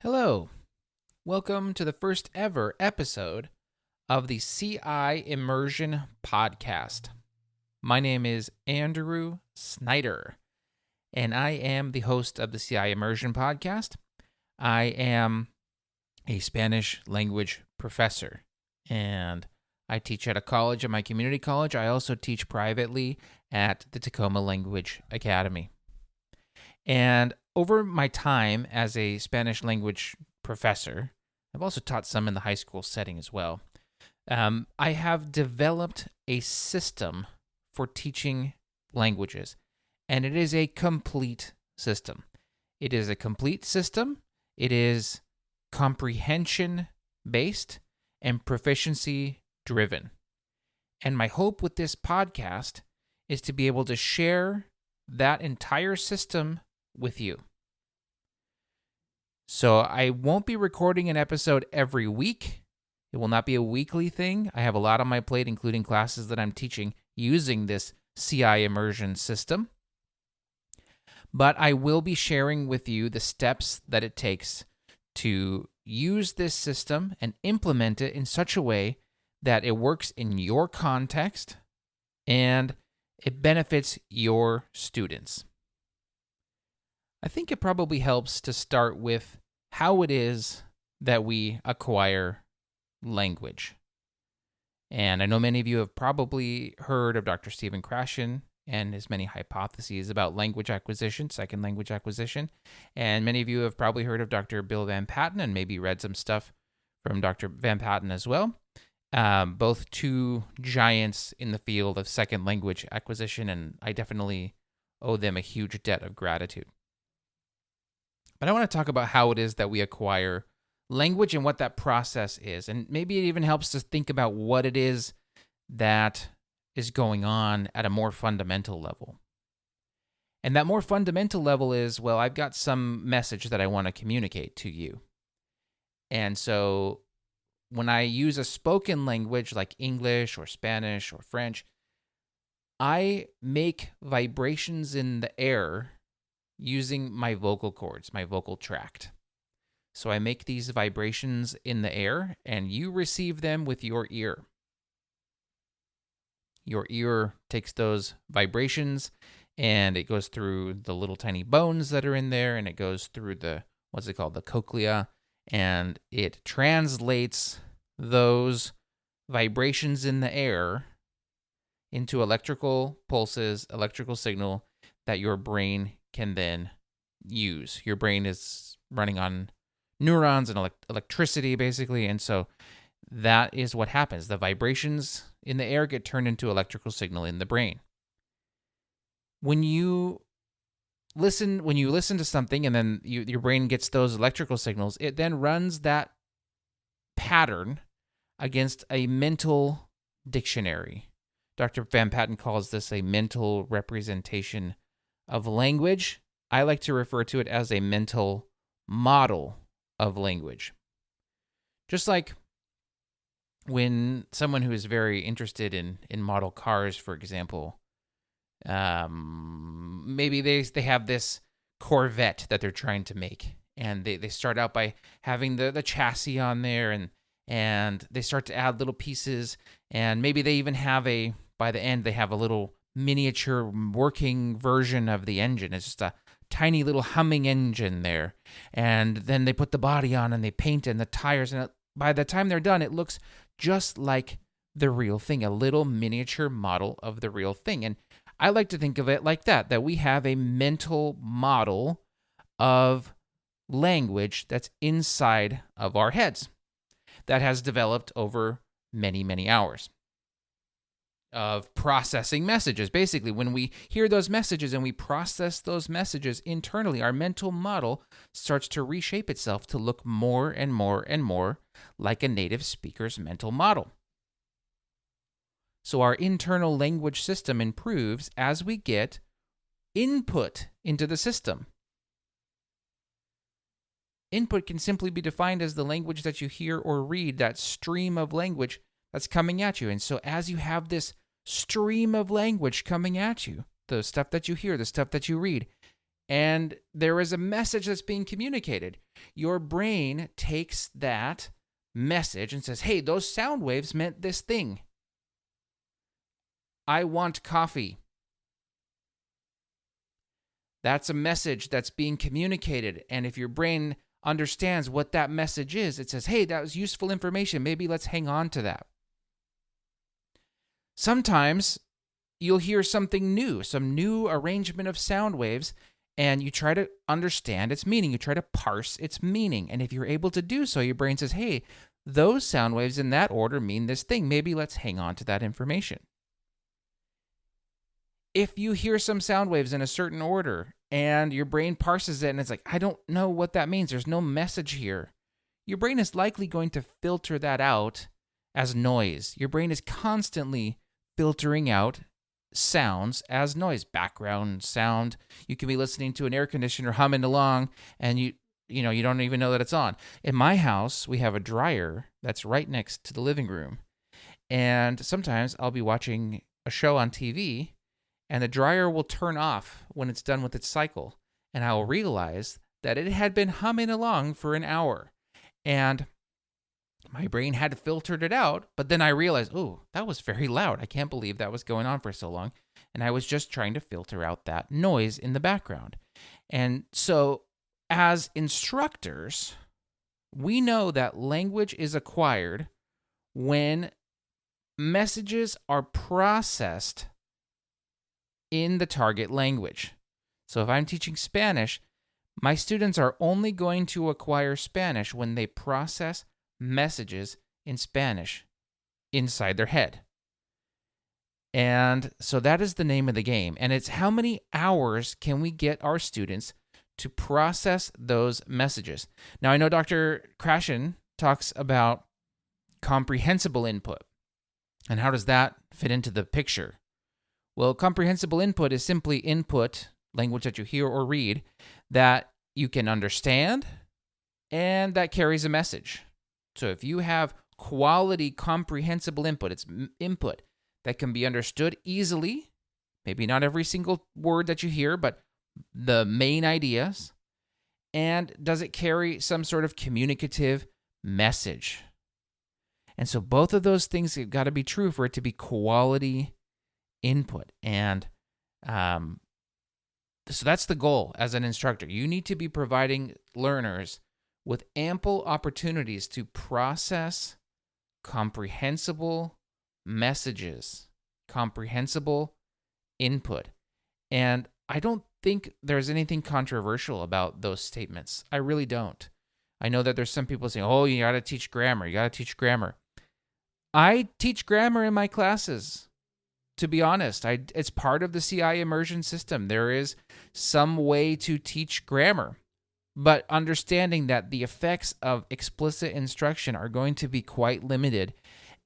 Hello. Welcome to the first ever episode of the CI Immersion Podcast. My name is Andrew Snyder, and I am the host of the CI Immersion Podcast. I am a Spanish language professor, and I teach at a college, at my community college. I also teach privately at the Tacoma Language Academy. And over my time as a Spanish language professor, I've also taught some in the high school setting as well. I have developed a system for teaching languages, and it is a complete system. It is a complete system. It is comprehension-based and proficiency-driven. And my hope with this podcast is to be able to share that entire system with you. So I won't be recording an episode every week. It will not be a weekly thing. I have a lot on my plate, including classes that I'm teaching using this CI Immersion system. But I will be sharing with you the steps that it takes to use this system and implement it in such a way that it works in your context and it benefits your students. I think it probably helps to start with how it is that we acquire language. And I know many of you have probably heard of Dr. Stephen Krashen and his many hypotheses about language acquisition, second language acquisition. And many of you have probably heard of Dr. Bill Van Patten and maybe read some stuff from Dr. Van Patten as well. Both two giants in the field of second language acquisition, and I definitely owe them a huge debt of gratitude. But I want to talk about how it is that we acquire language and what that process is. And maybe it even helps to think about what it is that is going on at a more fundamental level. And that more fundamental level is, well, I've got some message that I want to communicate to you. And so when I use a spoken language like English or Spanish or French, I make vibrations in the air using my vocal cords, my vocal tract. So I make these vibrations in the air, and you receive them with your ear. Your ear takes those vibrations, and it goes through the little tiny bones that are in there, and it goes through the cochlea, and it translates those vibrations in the air into electrical pulses, electrical signal that your brain can then use. Your brain is running on neurons and electricity, basically, and so that is what happens. The vibrations in the air get turned into electrical signal in the brain. When you listen to something and then your brain gets those electrical signals, it then runs that pattern against a mental dictionary. Dr. Van Patten calls this a mental representation of language. I like to refer to it as a mental model of language. Just like when someone who is very interested in model cars, for example, maybe they have this Corvette that they're trying to make, and they start out by having the chassis on there, and they start to add little pieces, and maybe they even have by the end they have a little miniature working version of the engine. It's just a tiny little humming engine there. And then they put the body on and they paint it and the tires. And by the time they're done, it looks just like the real thing, a little miniature model of the real thing. And I like to think of it like that we have a mental model of language that's inside of our heads that has developed over many, many hours of processing messages. Basically, when we hear those messages and we process those messages internally, our mental model starts to reshape itself to look more and more and more like a native speaker's mental model. So our internal language system improves as we get input into the system. Input can simply be defined as the language that you hear or read, that stream of language that's coming at you. And so as you have this stream of language coming at you, the stuff that you hear, the stuff that you read, and there is a message that's being communicated. Your brain takes that message and says, hey, those sound waves meant this thing. I want coffee. That's a message that's being communicated. And if your brain understands what that message is, it says, hey, that was useful information. Maybe let's hang on to that. Sometimes you'll hear something new, some new arrangement of sound waves, and you try to understand its meaning. You try to parse its meaning. And if you're able to do so, your brain says, hey, those sound waves in that order mean this thing. Maybe let's hang on to that information. If you hear some sound waves in a certain order and your brain parses it and it's like, I don't know what that means. There's no message here. Your brain is likely going to filter that out as noise. Your brain is constantly filtering out sounds as noise, background sound. You can be listening to an air conditioner humming along and you don't even know that it's on. In my house, we have a dryer that's right next to the living room. And sometimes I'll be watching a show on TV and the dryer will turn off when it's done with its cycle. And I will realize that it had been humming along for an hour. And my brain had filtered it out, but then I realized, oh, that was very loud. I can't believe that was going on for so long. And I was just trying to filter out that noise in the background. And so as instructors, we know that language is acquired when messages are processed in the target language. So if I'm teaching Spanish, my students are only going to acquire Spanish when they process messages in Spanish inside their head. And so that is the name of the game. And it's how many hours can we get our students to process those messages? Now, I know Dr. Krashen talks about comprehensible input. And how does that fit into the picture? Well, comprehensible input is simply input, language that you hear or read, that you can understand and that carries a message. So if you have quality comprehensible input, it's input that can be understood easily, maybe not every single word that you hear, but the main ideas, and does it carry some sort of communicative message? And so both of those things have got to be true for it to be quality input. And so that's the goal as an instructor. You need to be providing learners with ample opportunities to process comprehensible messages, comprehensible input. And I don't think there's anything controversial about those statements. I really don't. I know that there's some people saying, oh, you got to teach grammar. You got to teach grammar. I teach grammar in my classes. To be honest, it's part of the CI Immersion System. There is some way to teach grammar, but understanding that the effects of explicit instruction are going to be quite limited.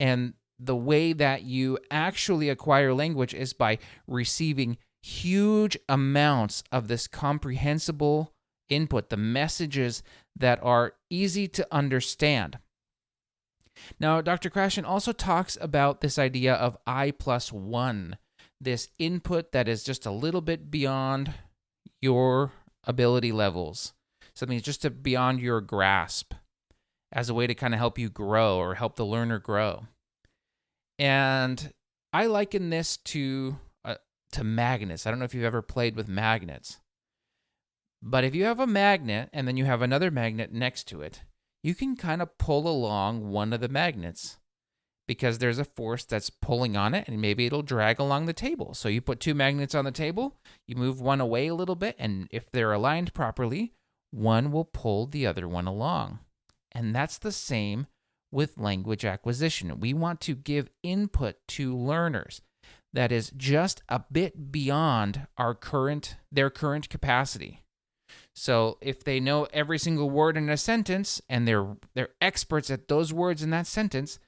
And the way that you actually acquire language is by receiving huge amounts of this comprehensible input, the messages that are easy to understand. Now, Dr. Krashen also talks about this idea of I+1, this input that is just a little bit beyond your ability levels, something that's just beyond your grasp, as a way to kind of help you grow or help the learner grow. And I liken this to magnets. I don't know if you've ever played with magnets, but if you have a magnet and then you have another magnet next to it, you can kind of pull along one of the magnets because there's a force that's pulling on it and maybe it'll drag along the table. So you put two magnets on the table, you move one away a little bit, and if they're aligned properly, one will pull the other one along. And that's the same with language acquisition. We want to give input to learners that is just a bit beyond their current capacity. So if they know every single word in a sentence and they're experts at those words in that sentence,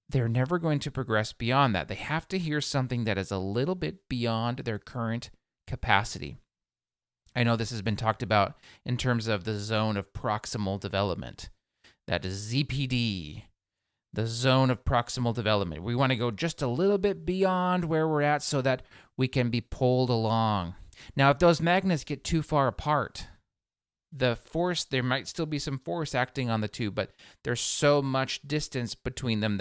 they're never going to progress beyond that. They have to hear something that is a little bit beyond their current capacity. I know this has been talked about in terms of the zone of proximal development. That is ZPD, the zone of proximal development. We want to go just a little bit beyond where we're at so that we can be pulled along. Now, if those magnets get too far apart, the force, there might still be some force acting on the two, but there's so much distance between them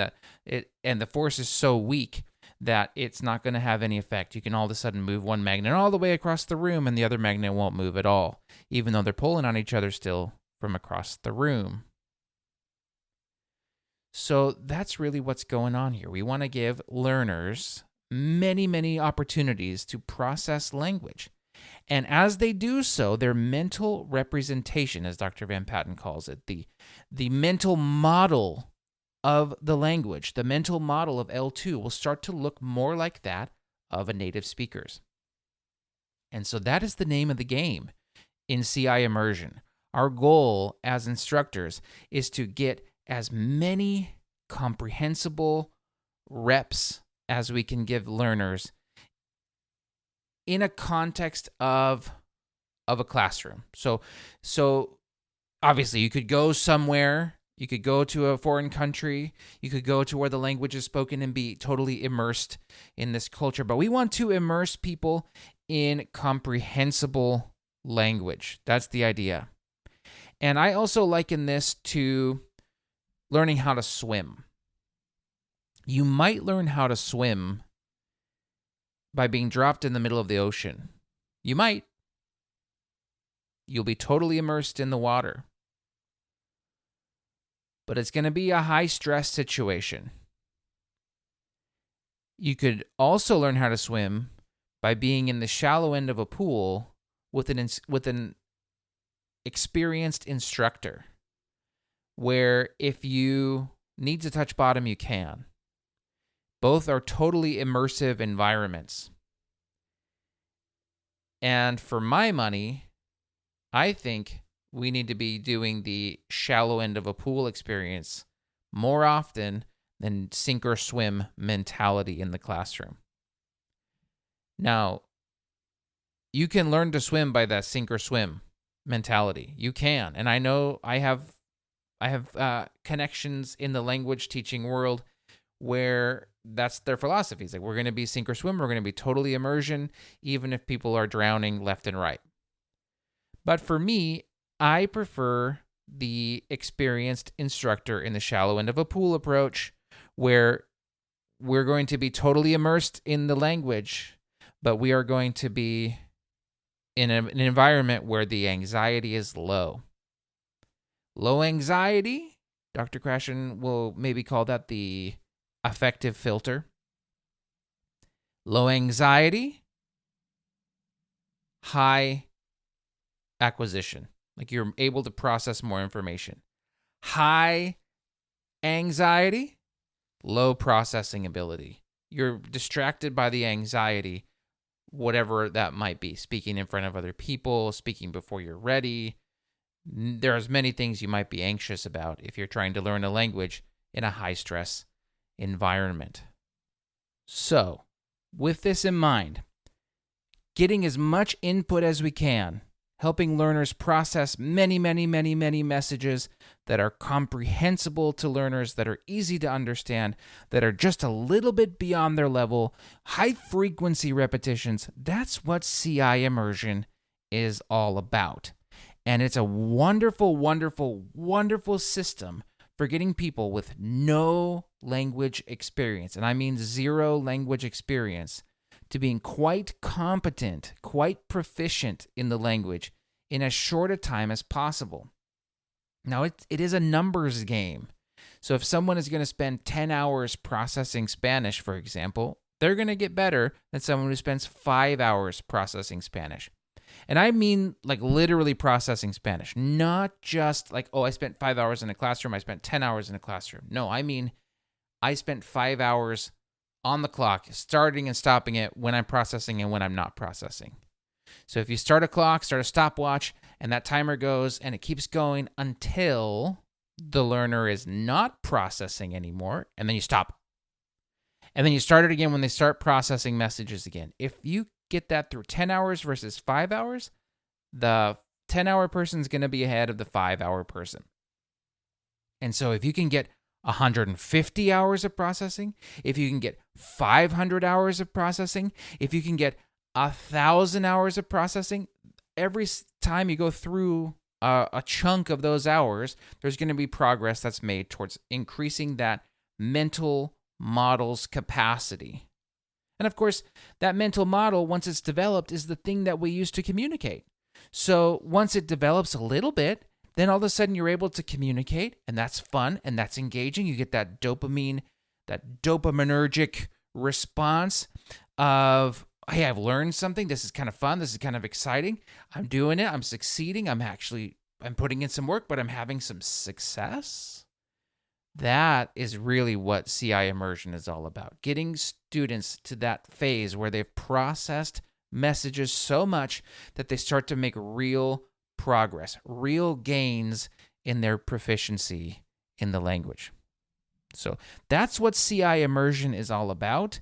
and the force is so weak that it's not going to have any effect. You can all of a sudden move one magnet all the way across the room and the other magnet won't move at all, even though they're pulling on each other still from across the room. So that's really what's going on here. We want to give learners many, many opportunities to process language. And as they do so, their mental representation, as Dr. Van Patten calls it, the mental model of the language, the mental model of L2 will start to look more like that of a native speaker's. And so that is the name of the game in CI Immersion. Our goal as instructors is to get as many comprehensible reps as we can give learners in a context of a classroom. So obviously you could go somewhere, you could go to a foreign country, you could go to where the language is spoken and be totally immersed in this culture. But we want to immerse people in comprehensible language. That's the idea. And I also liken this to learning how to swim. You might learn how to swim by being dropped in the middle of the ocean. You might. You'll be totally immersed in the water. But it's going to be a high-stress situation. You could also learn how to swim by being in the shallow end of a pool with an experienced instructor, where if you need to touch bottom, you can. Both are totally immersive environments. And for my money, I think we need to be doing the shallow end of a pool experience more often than sink or swim mentality in the classroom. Now, you can learn to swim by that sink or swim mentality. You can. And I know I have connections in the language teaching world where that's their philosophy. It's like, we're going to be sink or swim. We're going to be totally immersion, even if people are drowning left and right. But for me, I prefer the experienced instructor in the shallow end of a pool approach, where we're going to be totally immersed in the language, but we are going to be in an environment where the anxiety is low. Low anxiety, Dr. Krashen will maybe call that the affective filter. Low anxiety, high acquisition. Like, you're able to process more information. High anxiety, low processing ability. You're distracted by the anxiety, whatever that might be. Speaking in front of other people, speaking before you're ready. There's many things you might be anxious about if you're trying to learn a language in a high-stress environment. So, with this in mind, getting as much input as we can, helping learners process many, many, many, many messages that are comprehensible to learners, that are easy to understand, that are just a little bit beyond their level, high-frequency repetitions, that's what CI Immersion is all about. And it's a wonderful, wonderful, wonderful system for getting people with no language experience, and I mean zero language experience, to being quite competent, quite proficient in the language in as short a time as possible. Now, it is a numbers game. So if someone is going to spend 10 hours processing Spanish, for example, they're going to get better than someone who spends 5 hours processing Spanish. And I mean, like, literally processing Spanish, not just like, oh, I spent 5 hours in a classroom, I spent 10 hours in a classroom. No, I mean, I spent 5 hours on the clock, starting and stopping it when I'm processing and when I'm not processing. So if you start a clock, start a stopwatch, and that timer goes and it keeps going until the learner is not processing anymore, and then you stop. And then you start it again when they start processing messages again. If you get that through 10 hours versus 5 hours, the 10-hour person is going to be ahead of the 5-hour person. And so if you can get 150 hours of processing, if you can get 500 hours of processing, if you can get 1,000 hours of processing, every time you go through a chunk of those hours, there's going to be progress that's made towards increasing that mental model's capacity. And of course, that mental model, once it's developed, is the thing that we use to communicate. So once it develops a little bit, then all of a sudden you're able to communicate, and that's fun and that's engaging. You get that dopamine, that dopaminergic response of, hey, I've learned something. This is kind of fun. This is kind of exciting. I'm doing it. I'm succeeding. I'm putting in some work, but I'm having some success. That is really what CI immersion is all about. Getting students to that phase where they've processed messages so much that they start to make real progress, real gains in their proficiency in the language. So that's what CI immersion is all about.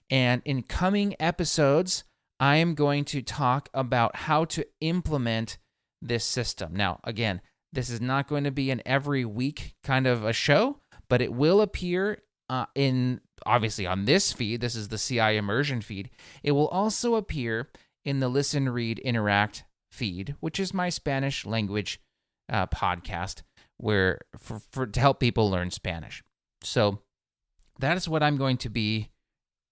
And in coming episodes, I am going to talk about how to implement this system. Now, again, this is not going to be an every week kind of a show, but it will appear obviously on this feed. This is the CI immersion feed. It will also appear in the Listen, Read, Interact feed, which is my Spanish language podcast, where to help people learn Spanish. So that is what I'm going to be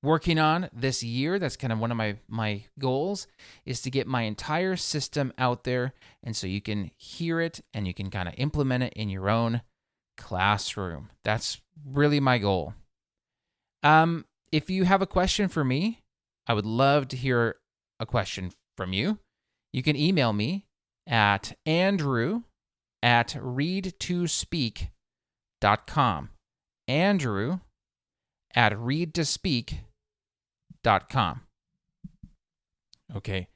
working on this year. That's kind of one of my goals, is to get my entire system out there, and so you can hear it and you can kind of implement it in your own classroom. That's really my goal. If you have a question for me, I would love to hear a question from you. You can email me at andrew@readtospeak.com. andrew@readtospeak.com. Okay,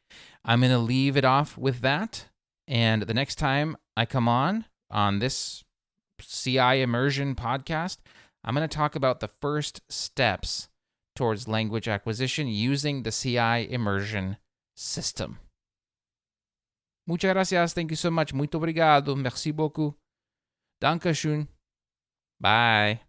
I'm going to leave it off with that. And the next time I come on this CI Immersion podcast, I'm going to talk about the first steps towards language acquisition using the CI Immersion System. Muchas gracias. Thank you so much. Muito obrigado. Merci beaucoup. Dankeschön. Bye.